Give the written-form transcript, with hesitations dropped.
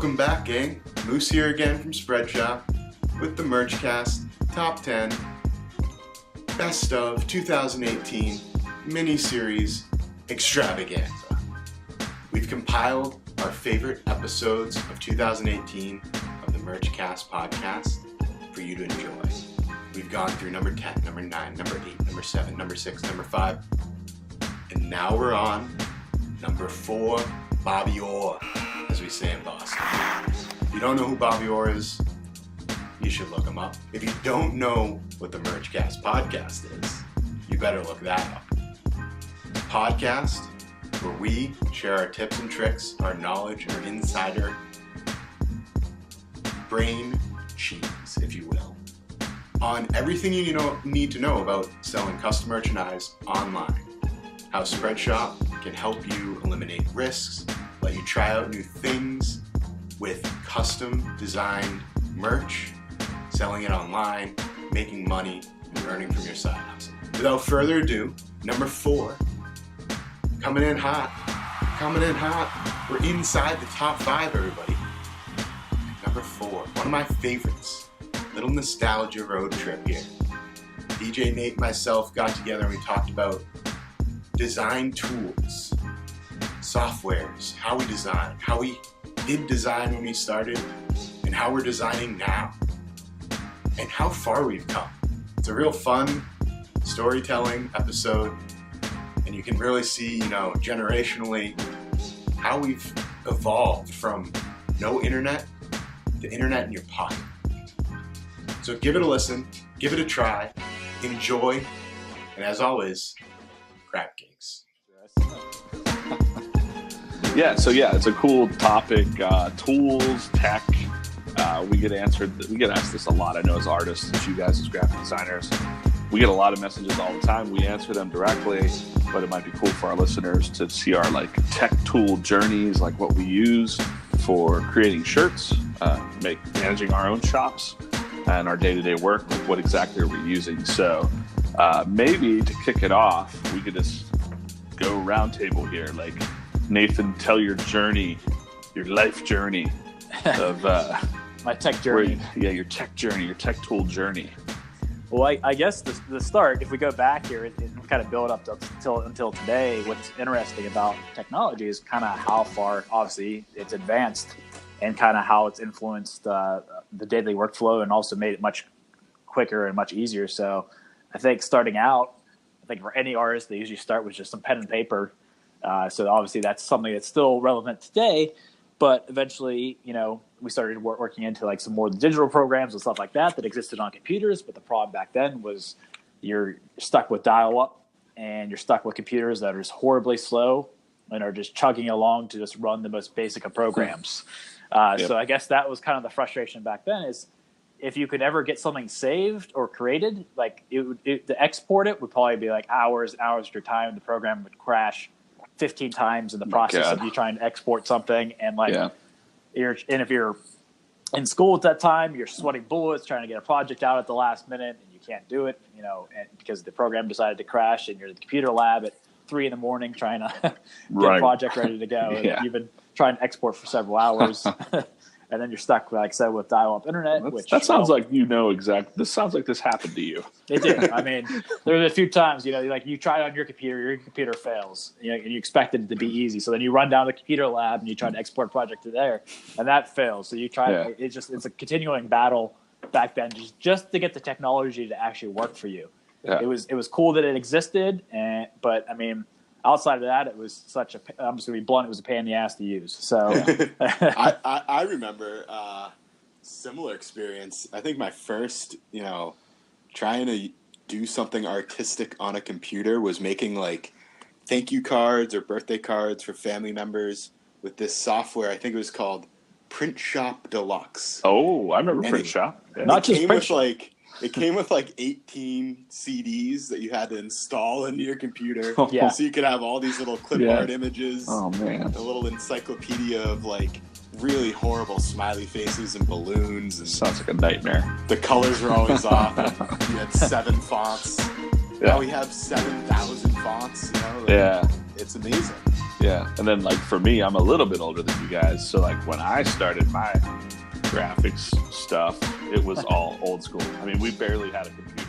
Welcome back, gang. Moose here again from Spreadshop with the Merchcast Top 10 Best of 2018 mini-series extravaganza. We've compiled our favorite episodes of 2018 of the Merchcast podcast for you to enjoy. We've gone through number 10, number 9, number 8, number 7, number 6, number 5, and now we're on number 4, Bobby Orr, as we say in Boston. If you don't know who Bobby Orr is, you should look him up. If you don't know what the Merchcast podcast is, you better look that up. Podcast where we share our tips and tricks, our knowledge, our insider brain cheese, if you will, on everything you need to know about selling custom merchandise online. How Spreadshop can help you eliminate risks, let you try out new things with custom designed merch, selling it online, making money, and earning from your side hustle. Without further ado, number 4, coming in hot. We're inside the top 5, everybody. Number 4, one of my favorites. Little nostalgia road trip here. DJ Nate and myself got together and we talked about design tools, softwares, how we design, how we did design when we started, and how we're designing now, and how far we've come. It's a real fun storytelling episode, and you can really see, generationally, how we've evolved from no internet to internet in your pocket. So give it a listen, give it a try, enjoy, and as always, crap cakes. It's a cool topic. Tools, tech. We get asked this a lot. I know as artists, as you guys as graphic designers, we get a lot of messages all the time. We answer them directly, but it might be cool for our listeners to see our tech tool journeys, like what we use for creating shirts, managing our own shops, and our day-to-day work. Like what exactly are we using? So maybe to kick it off, we could just go round table here. Like Nathan, tell your journey, your life journey of my tech journey. Your tech journey, your tech tool journey. Well, I guess the start, if we go back here and kind of build up until today, what's interesting about technology is kind of how far, obviously, it's advanced and kind of how it's influenced the daily workflow and also made it much quicker and much easier. So I think starting out, for any artist, they usually start with just some pen and paper. So obviously that's something that's still relevant today. But eventually, we started working into some more digital programs and stuff like that existed on computers. But the problem back then was you're stuck with dial-up and you're stuck with computers that are just horribly slow and are just chugging along to just run the most basic of programs. So I guess that was kind of the frustration back then is if you could ever get something saved or created, to export it would probably be hours and hours of your time. The program would crash 15 times in the process of you trying to export something. And if you're in school at that time, you're sweating bullets trying to get a project out at the last minute and you can't do it, and because the program decided to crash and you're in the computer lab at 3 a.m. trying to get a project ready to go. And you've been trying to export for several hours. And then you're stuck, like I said, with dial-up internet. That sounds like exactly. This sounds like this happened to you. It did. I mean, there were a few times, you try it on your computer fails, and you expect it to be easy. So then you run down to the computer lab and you try to export a project to there, and that fails. So you try. Yeah. It's a continuing battle back then, just to get the technology to actually work for you. Yeah. It was cool that it existed, but I mean. Outside of that, it was I'm just going to be blunt, it was a pain in the ass to use. So I remember similar experience. I think my first, trying to do something artistic on a computer was making thank you cards or birthday cards for family members with this software. I think it was called Printshop Deluxe. Oh, I remember Printshop. Yeah. Not just Printshop. It came with 18 CDs that you had to install into your computer. Yeah. So you could have all these little clip art images. Oh, man. A little encyclopedia of really horrible smiley faces and balloons. And sounds like a nightmare. The colors were always off. And you had 7 fonts. Yeah. Now we have 7,000 fonts. Yeah. It's amazing. Yeah. And then like for me, I'm a little bit older than you guys. So like when I started my graphics stuff, it was all old school. I mean, we barely had a computer